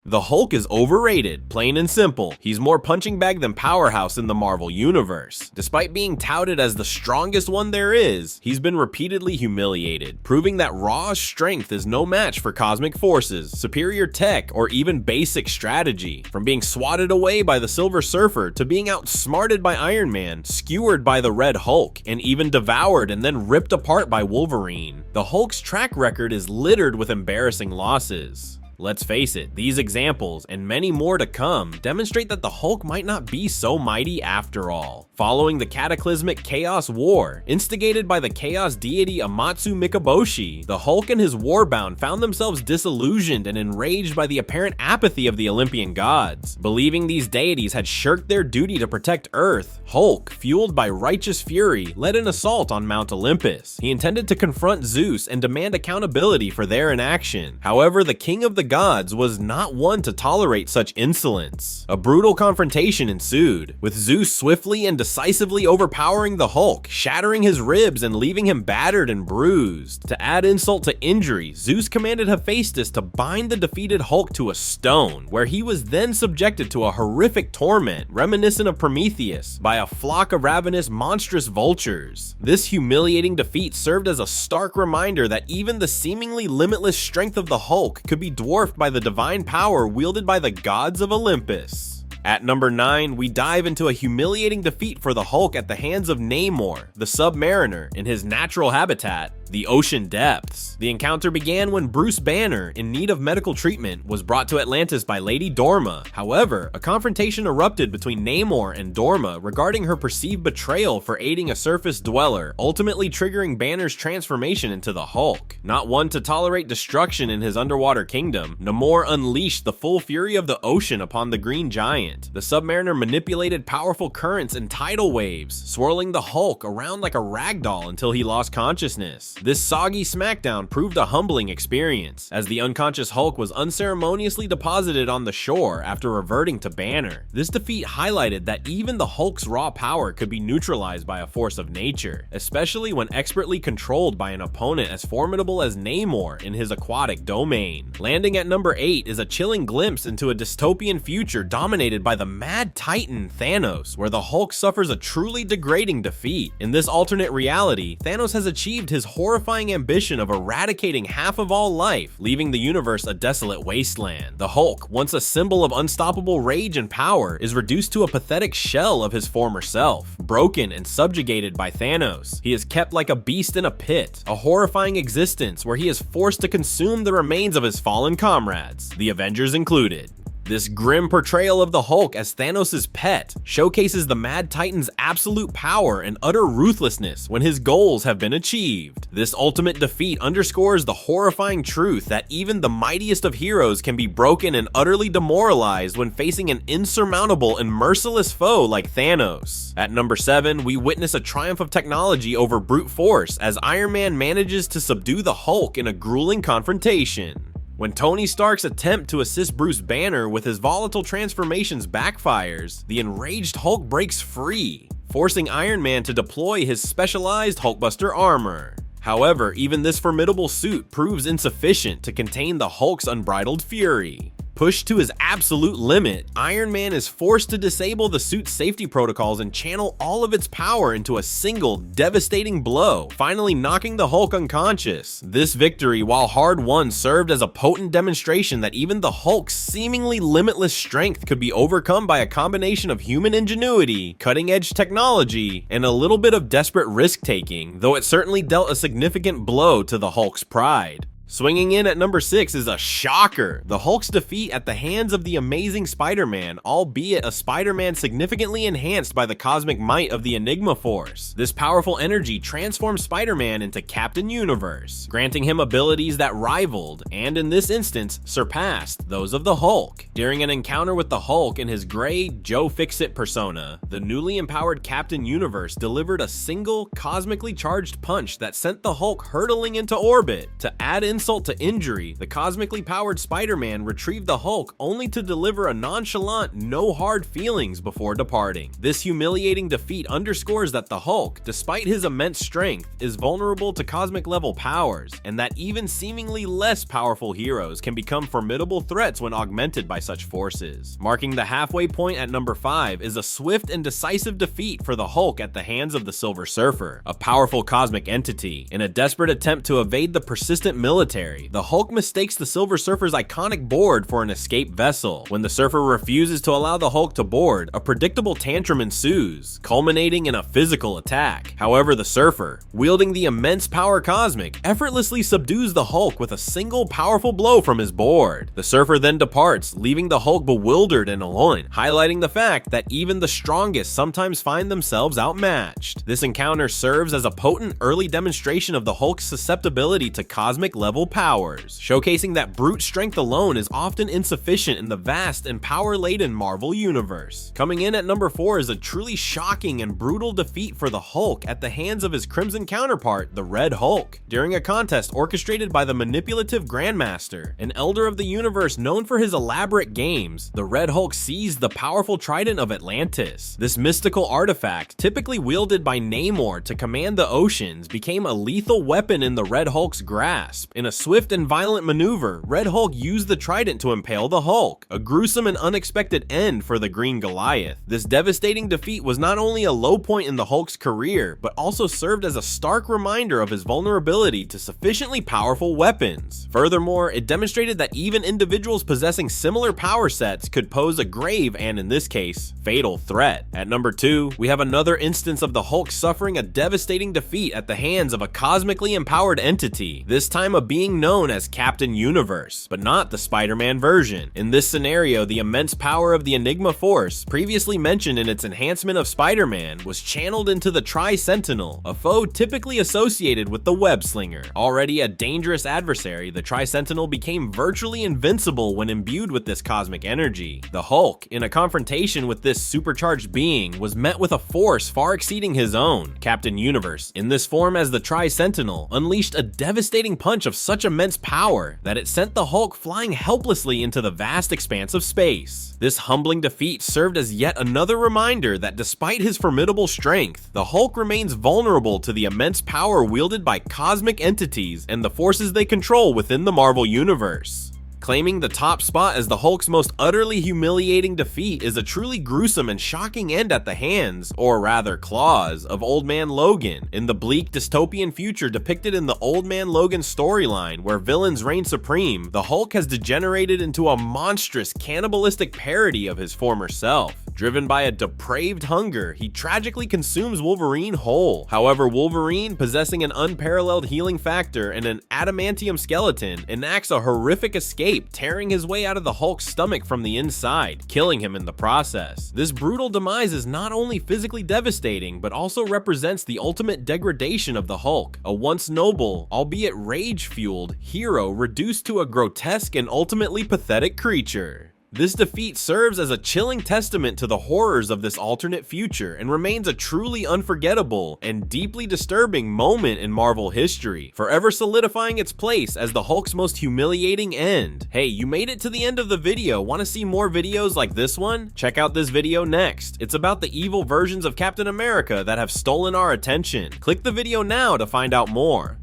The Hulk is overrated, plain and simple. He's more punching bag than powerhouse in the Marvel Universe. Despite being touted as the strongest one there is, he's been repeatedly humiliated, proving that raw strength is no match for cosmic forces, superior tech, or even basic strategy. From being swatted away by the Silver Surfer to being outsmarted by Iron Man, skewered by the Red Hulk, and even devoured and then ripped apart by Wolverine. The Hulk's track record is littered with embarrassing losses. Let's face it, these examples, and many more to come, demonstrate that the Hulk might not be so mighty after all. Following the cataclysmic Chaos War, instigated by the Chaos deity Amatsu Mikaboshi, the Hulk and his Warbound found themselves disillusioned and enraged by the apparent apathy of the Olympian gods. Believing these deities had shirked their duty to protect Earth, Hulk, fueled by righteous fury, led an assault on Mount Olympus. He intended to confront Zeus and demand accountability for their inaction. However, the king of the gods was not one to tolerate such insolence. A brutal confrontation ensued, with Zeus swiftly and decisively overpowering the Hulk, shattering his ribs and leaving him battered and bruised. To add insult to injury, Zeus commanded Hephaestus to bind the defeated Hulk to a stone, where he was then subjected to a horrific torment reminiscent of Prometheus by a flock of ravenous monstrous vultures. This humiliating defeat served as a stark reminder that even the seemingly limitless strength of the Hulk could be dwarfed by the divine power wielded by the gods of Olympus. At number 9, we dive into a humiliating defeat for the Hulk at the hands of Namor, the Submariner, in his natural habitat, the ocean depths. The encounter began when Bruce Banner, in need of medical treatment, was brought to Atlantis by Lady Dorma. However, a confrontation erupted between Namor and Dorma regarding her perceived betrayal for aiding a surface dweller, ultimately triggering Banner's transformation into the Hulk. Not one to tolerate destruction in his underwater kingdom, Namor unleashed the full fury of the ocean upon the Green Giant. The Submariner manipulated powerful currents and tidal waves, swirling the Hulk around like a ragdoll until he lost consciousness. This soggy smackdown proved a humbling experience, as the unconscious Hulk was unceremoniously deposited on the shore after reverting to Banner. This defeat highlighted that even the Hulk's raw power could be neutralized by a force of nature, especially when expertly controlled by an opponent as formidable as Namor in his aquatic domain. Landing at number 8 is a chilling glimpse into a dystopian future dominated by the mad titan Thanos, where the Hulk suffers a truly degrading defeat. In this alternate reality, Thanos has achieved his horrifying ambition of eradicating half of all life, leaving the universe a desolate wasteland. The Hulk, once a symbol of unstoppable rage and power, is reduced to a pathetic shell of his former self, broken and subjugated by Thanos. He is kept like a beast in a pit, a horrifying existence where he is forced to consume the remains of his fallen comrades, the Avengers included. This grim portrayal of the Hulk as Thanos' pet showcases the Mad Titan's absolute power and utter ruthlessness when his goals have been achieved. This ultimate defeat underscores the horrifying truth that even the mightiest of heroes can be broken and utterly demoralized when facing an insurmountable and merciless foe like Thanos. At number 7, we witness a triumph of technology over brute force as Iron Man manages to subdue the Hulk in a grueling confrontation. When Tony Stark's attempt to assist Bruce Banner with his volatile transformations backfires, the enraged Hulk breaks free, forcing Iron Man to deploy his specialized Hulkbuster armor. However, even this formidable suit proves insufficient to contain the Hulk's unbridled fury. Pushed to his absolute limit, Iron Man is forced to disable the suit's safety protocols and channel all of its power into a single devastating blow, finally knocking the Hulk unconscious. This victory, while hard-won, served as a potent demonstration that even the Hulk's seemingly limitless strength could be overcome by a combination of human ingenuity, cutting-edge technology, and a little bit of desperate risk-taking, though it certainly dealt a significant blow to the Hulk's pride. Swinging in at number 6 is a shocker, the Hulk's defeat at the hands of the Amazing Spider-Man, albeit a Spider-Man significantly enhanced by the cosmic might of the Enigma Force. This powerful energy transformed Spider-Man into Captain Universe, granting him abilities that rivaled, and in this instance, surpassed those of the Hulk. During an encounter with the Hulk in his gray Joe Fix-It persona, the newly empowered Captain Universe delivered a single cosmically charged punch that sent the Hulk hurtling into orbit. To add insult to injury, the cosmically powered Spider-Man retrieved the Hulk only to deliver a nonchalant, no hard feelings before departing. This humiliating defeat underscores that the Hulk, despite his immense strength, is vulnerable to cosmic-level powers, and that even seemingly less powerful heroes can become formidable threats when augmented by such forces. Marking the halfway point at number 5 is a swift and decisive defeat for the Hulk at the hands of the Silver Surfer, a powerful cosmic entity. In a desperate attempt to evade the persistent military, the Hulk mistakes the Silver Surfer's iconic board for an escape vessel. When the Surfer refuses to allow the Hulk to board, a predictable tantrum ensues, culminating in a physical attack. However, the Surfer, wielding the immense power cosmic, effortlessly subdues the Hulk with a single powerful blow from his board. The Surfer then departs, leaving the Hulk bewildered and alone, highlighting the fact that even the strongest sometimes find themselves outmatched. This encounter serves as a potent early demonstration of the Hulk's susceptibility to cosmic-level powers, showcasing that brute strength alone is often insufficient in the vast and power-laden Marvel Universe. Coming in at number 4 is a truly shocking and brutal defeat for the Hulk at the hands of his Crimson counterpart, the Red Hulk. During a contest orchestrated by the manipulative Grandmaster, an Elder of the Universe known for his elaborate games, the Red Hulk seized the powerful Trident of Atlantis. This mystical artifact, typically wielded by Namor to command the oceans, became a lethal weapon in the Red Hulk's grasp. In a swift and violent maneuver, Red Hulk used the Trident to impale the Hulk, a gruesome and unexpected end for the Green Goliath. This devastating defeat was not only a low point in the Hulk's career, but also served as a stark reminder of his vulnerability to sufficiently powerful weapons. Furthermore, it demonstrated that even individuals possessing similar power sets could pose a grave and, in this case, fatal threat. At number 2, we have another instance of the Hulk suffering a devastating defeat at the hands of a cosmically empowered entity, this time a being known as Captain Universe, but not the Spider-Man version. In this scenario, the immense power of the Enigma Force, previously mentioned in its enhancement of Spider-Man, was channeled into the Tri-Sentinel, a foe typically associated with the Web Slinger. Already a dangerous adversary, the Tri-Sentinel became virtually invincible when imbued with this cosmic energy. The Hulk, in a confrontation with this supercharged being, was met with a force far exceeding his own. Captain Universe, in this form as the Tri-Sentinel, unleashed a devastating punch of such immense power that it sent the Hulk flying helplessly into the vast expanse of space. This humbling defeat served as yet another reminder that despite his formidable strength, the Hulk remains vulnerable to the immense power wielded by cosmic entities and the forces they control within the Marvel Universe. Claiming the top spot as the Hulk's most utterly humiliating defeat is a truly gruesome and shocking end at the hands, or rather claws, of Old Man Logan. In the bleak dystopian future depicted in the Old Man Logan storyline, where villains reign supreme, the Hulk has degenerated into a monstrous cannibalistic parody of his former self. Driven by a depraved hunger, he tragically consumes Wolverine whole. However, Wolverine, possessing an unparalleled healing factor and an adamantium skeleton, enacts a horrific escape, tearing his way out of the Hulk's stomach from the inside, killing him in the process. This brutal demise is not only physically devastating, but also represents the ultimate degradation of the Hulk, a once noble, albeit rage-fueled, hero reduced to a grotesque and ultimately pathetic creature. This defeat serves as a chilling testament to the horrors of this alternate future and remains a truly unforgettable and deeply disturbing moment in Marvel history, forever solidifying its place as the Hulk's most humiliating end. Hey, you made it to the end of the video. Want to see more videos like this one? Check out this video next. It's about the evil versions of Captain America that have stolen our attention. Click the video now to find out more.